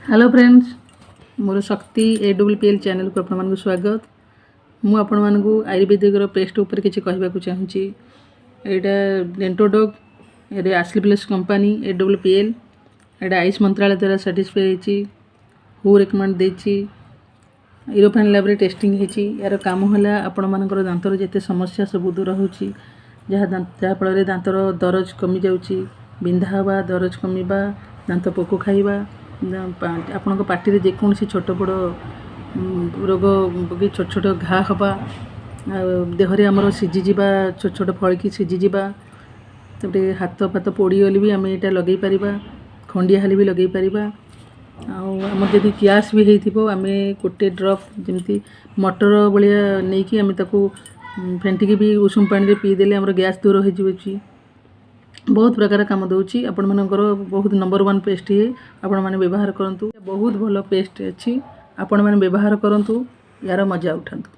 Hello friends, मोर शक्ति AWPL channel को आपण स्वागत। मु आपण मानकु आयुर्वेदिक पेस्ट ऊपर किसी कहवाक चाहूँगी। यहाँ डेंटोडॉग ये आस्ली प्लस कंपनी AWPL यहाँ आयुष मंत्रालय द्वारा सर्टिफाई होती हु रेकमेंड देती यूरोपियन लैब रे टेस्टिंग होती। यार काम है आपण मानकर दांतर जिते समस्या सब दूर होची जहाँफल दांतर दरज कमी जाऊँगी, बिंधा हवा दरज कमिबा, दांत पोक खाइबा, आपण पार्टी जेकोसी छोट बड़ रोग छोट छोट घा हवा, देहरे आमर सीझीजा छोट छोट फड़की सीझीजा, तबे हाथ फात पोड़गले भी आम यहाँ लगे पार, खंडिया हेल्ले भी लगे पार। आम जदि गैस भी हो आम गोटे ड्रप जमी मटर भाया नहीं कि आम फेंटिकी भी उषुम पानी पीदेले आम गैस दूर हो। बहुत प्रकार काम दूची आपण मानकर बहुत नंबर 1 पेस्ट ये आपण माने व्यवहार करंतु। बहुत भलो पेस्ट अच्छी, आपण माने व्यवहार करंतु, यार मजा उठांतु।